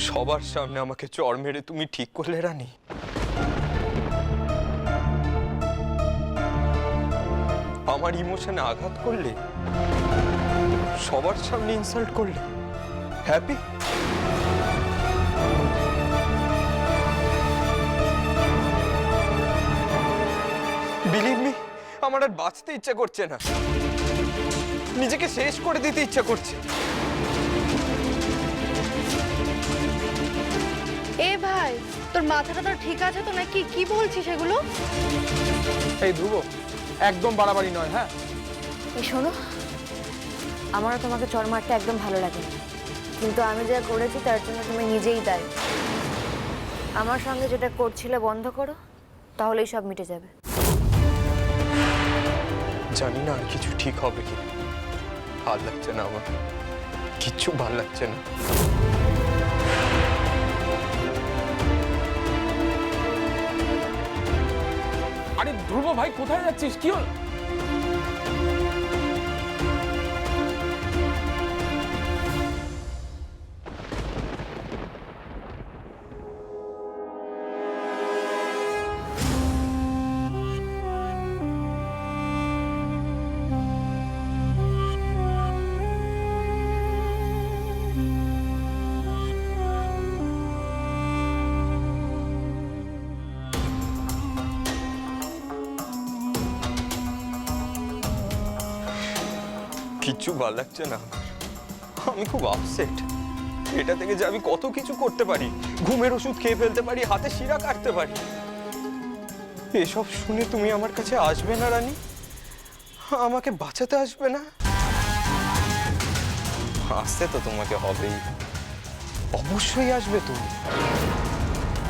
সবার সামনে আমাকে চড় মেরে তুমি ঠিক করলে রানী। আমার ইমোশনে আঘাত করলে, সবার সামনে ইনসাল্ট করলে। হ্যাপি? বিলিভ মি, আমার আর বাঁচতে ইচ্ছা করছে না, নিজেকে শেষ করে দিতে ইচ্ছা করছে। এ ভাই, তোর মাথাটা তো ঠিক আছে তো নাকি? কি বলছিস এগুলো? এই ধ্রুব, একদম বাড়াবাড়ি নয়। হ্যাঁ, এই শোনো, আমারও তোমাকে চড় মারতে একদম ভালো লাগে না, কিন্তু আমি যা করেছি তার জন্য তুমি নিজেই দায়ী। আমার সঙ্গে যেটা করছিলে বন্ধ করো, তাহলেই সব মিটে যাবে। জানি না আর কিছু ঠিক হবে কি। ভাল লাগছে না আমার, কিচ্ছু ভাল লাগছে না। আরে ধ্রুব ভাই, কোথায় যাচ্ছিস? কি হল? কিচ্ছু ভাল লাগছে না, আমি খুব আপসেট। এটা থেকে যে আমি কত কিছু করতে পারি, ঘুমের ওষুধ খেয়ে ফেলতে পারি, হাতে শিরা কাটতে পারি, এসব শুনে তুমি আমার কাছে আসবে না রানী? আমাকে বাঁচাতে আসবে না? আসতে তো তোমাকে হবেই, অবশ্যই আসবে তুমি,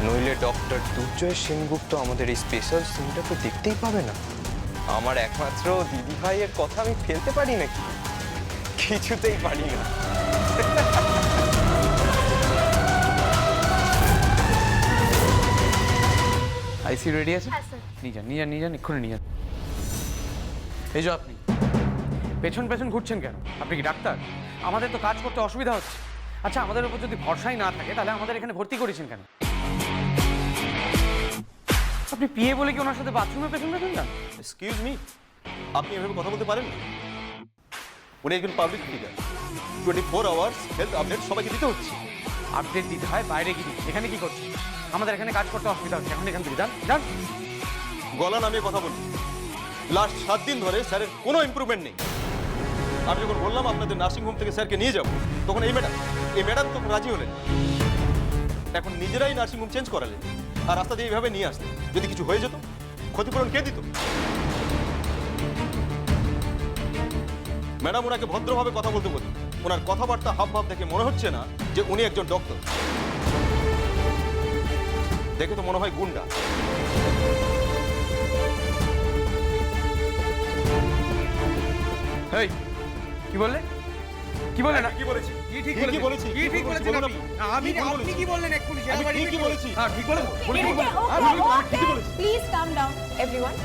নইলে ডক্টর দুর্জয় সেনগুপ্ত আমাদের এই স্পেশাল সিনটাকে দেখতেই পাবে না। আমার একমাত্র দিদি ভাইয়ের কথা আমি ফেলতে পারি নাকি? কিছুতেই পারি না। আইসি রেডি আছে? নিয়ে যান, এক্ষুনি নিয়ে যান। এই যে আপনি পেছন পেছন ঘুরছেন কেন? আপনি কি ডাক্তার? আমাদের তো কাজ করতে অসুবিধা হচ্ছে। আচ্ছা, আমাদের উপর যদি ভরসাই না থাকে তাহলে আমাদের এখানে ভর্তি করেছেন কেন? আপনি পিএ বলে কি ওনার সাথে বাথরুমে পেছন পেছন যান? এক্সকিউজ মি, আপনি এভাবে কথা বলতে পারেন না। উনি একজন public figure, 24 hours health update সবাইকে দিতে হচ্ছে। আপডেট দিতে হয় বাইরে গিয়ে, এখানে কি করছেন? আমাদের এখানে কাজ করতে অসুবিধা হচ্ছে, এখন এখান থেকে যান যান। গলা নামিয়ে কথা বলুন। লাস্ট 7 দিন ধরে স্যারের কোনো ইমপ্রুভমেন্ট নেই। আমি যখন বললাম আপনাদের নার্সিংহোম থেকে স্যারকে নিয়ে যাব, তখন এই ম্যাডাম তখন রাজি হলেন। এখন নিজেরাই নার্সিংহোম চেঞ্জ করালেন, আর রাস্তা দিয়ে এইভাবে নিয়ে আসতেন। যদি কিছু হয়ে যেত, ক্ষতিপূরণ কে দিত? ম্যাডাম ওনাকে ভদ্রভাবে কথা বলতে বলুন। ওনার কথাবার্তা হাবভাব দেখে মনে হচ্ছে না যে উনি একজন ডক্টর, দেখে তো মনে হয় গুন্ডা। এই কি বললে? কি বললেন? কি বলেছি? কি ঠিক কি বলেছি? কি ঠিক বলেছেন আপনি? আপনি কি বললেন এক্ষুনি? আমি কি বলেছি? হ্যাঁ, ঠিক বলেন। Please calm down everyone.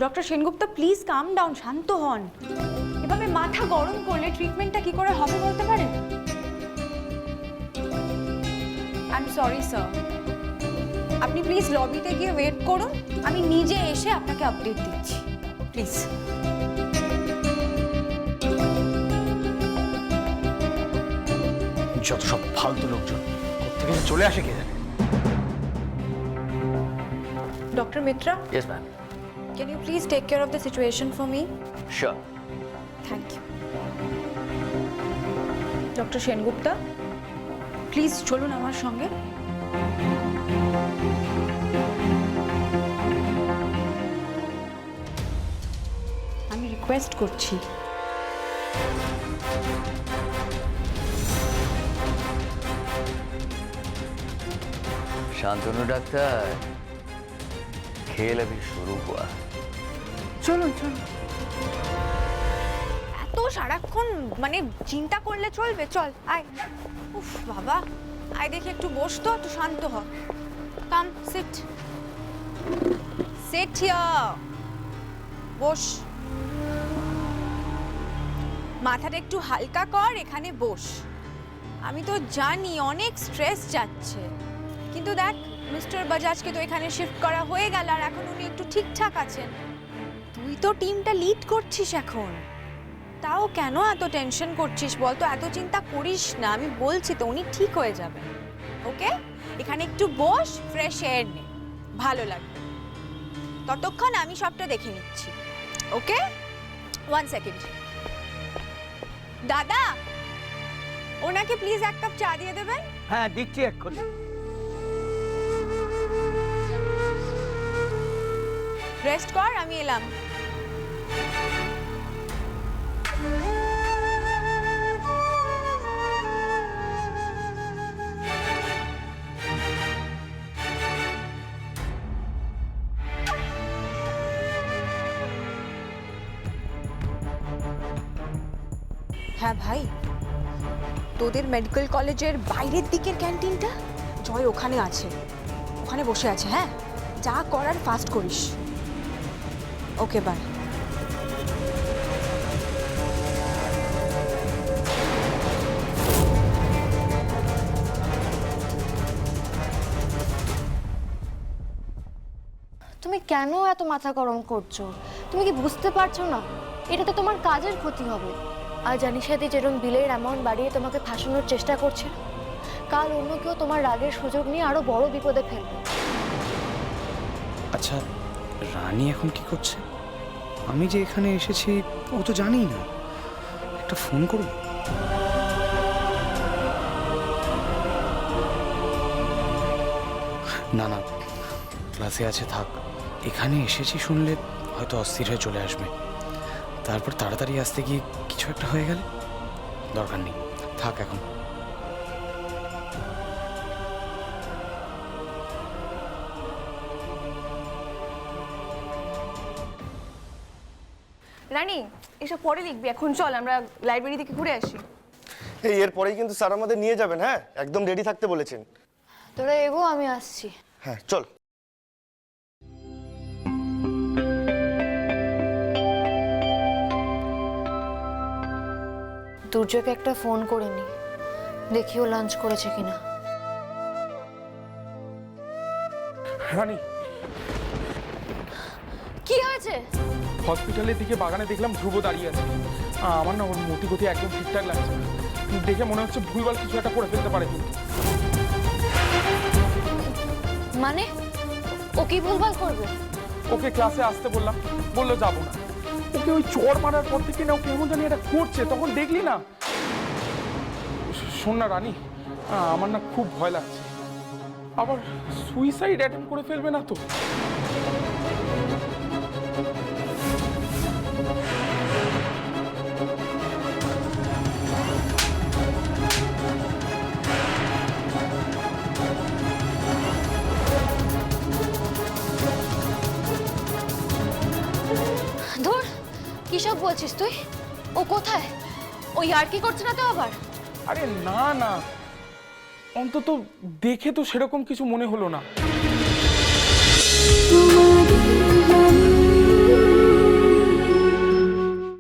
Doctor Sengupta, please calm down, শান্ত হন। এভাবে মাথা গরম করলে ট্রিটমেন্টটা কি করে হবে বলতে পারেন? আই এম সরি স্যার, আপনি প্লিজ লবিতে গিয়ে ওয়েট করুন, আমি নিজে এসে আপনাকে আপডেট দিচ্ছি, প্লিজ। যত সব ফালতু লোকজন কোত্থেকে যে চলে আসে কে জানে। Doctor Mitra, Yes, ma'am. can you please take care of the situation for me? Sure. Thank you. Doctor Sengupta, please চলুন আমার সঙ্গে। আমি রিকোয়েস্ট করছি। शांतनु डॉक्टर, खेल अभी शुरू हुआ। চলুন চলুন। এত সারাক্ষণ মানে চিন্তা করলে চলবে? চল আয়। উফ বাবা, আয় দেখি একটু বস তো, একটু শান্ত হ। কাম সিট, সিট হিয়ার, বস। মাথাটা একটু হালকা কর, এখানে বস। আমি তো জানি অনেক স্ট্রেস যাচ্ছে, কিন্তু দেখ মিস্টার বাজাজকে তো এখানে শিফট করা হয়ে গেল আর এখন উনি একটু ঠিকঠাক আছেন। তুই তো টিমটা লিড করছিস এখন, তাও কেন এত টেনশন করছিস বল তো? এত চিন্তা করিস না, আমি বলছি তো উনি ঠিক হয়ে যাবেন। ওকে, এখানে একটু বস, ফ্রেশ এয়ার নে, ভালো লাগবে। ততক্ষণ আমি সবটা দেখে নিচ্ছি। ওকে, 1 সেকেন্ড। দাদা, ওনাকে প্লিজ 1 কাপ চা দিয়ে দেবেন। হ্যাঁ দিচ্ছি এক্ষুনি। রেস্ট কর, আমি এলাম। হ্যাঁ ভাই, তোদের মেডিকেল কলেজের বাইরের দিকের ক্যান্টিনটা জয় ওখানে আছে, ওখানে বসে আছে। হ্যাঁ, যা করার ফাস্ট করিস। ওকে, বাই। তুমি কেন এত মাথা গরম করছো? তুমি কি বুঝতে পারছো না এটাতে তোমার কাজের ক্ষতি হবে? আর জানিস সাথে যেরকম বিলের অ্যামাউন্ট বাড়িয়ে তোমাকে ফাঁসানোর চেষ্টা করছে, কাল অন্য কেউ তোমার রাগের সুযোগ নিয়ে আরো বড় বিপদে ফেলবে। আচ্ছা, রানী এখন কি করছে? আমি যে এখানে এসেছি ও তো জানেই না। একটা ফোন করব। না না, ক্লাসে আছে, থাক। এখানে এসেছি শুনলে হয়তো অস্থির হয়ে চলে আসবে, তারপর তাড়াতাড়ি আসতে গিয়ে কিছু একটা হয়ে গেলে। দরকার নেই, থাক এখন। রানী, এসব পরে লিখবি, এখন চল আমরা লাইব্রেরি থেকে ঘুরে আসি। এই এরপরেই কিন্তু স্যার আমাদের নিয়ে যাবেন। হ্যাঁ, একদম রেডি থাকতে বলেছেন। তোরা এগো, আমি আসছি। হ্যাঁ চল। দুর্যোগকে একটা ফোন করে নি, দেখিও লাঞ্চ করেছে কিনা। রানী, কি হয়েছে? হসপিটালের দিকে বাগানে দেখলাম ধ্রুব দাঁড়িয়ে আছে। আমার না ওর মতি গতি একদম ঠিকঠাক লাগছে না। দেখে মনে হচ্ছে ভুলভাল কিছু একটা করে ফেলতে পারে। কিন্তু মানে ও কি ভুলভাল করবে? ওকে ক্লাসে আসতে বললাম, বললো যাবো না। ওকে ওই চড় মারার পর থেকে না ও কেমন জানি এটা করছে, তখন দেখলি না? শোন না রানী, আমার না খুব ভয় লাগছে। আবার সুইসাইড অ্যাটেম্প করে ফেলবে না তো? ধুর, কি সব বলছিস তুই? ও কোথায়? ও আর কি করছে না তো আবার? আরে না না, অন্তত দেখে তো সেরকম কিছু মনে হলো না।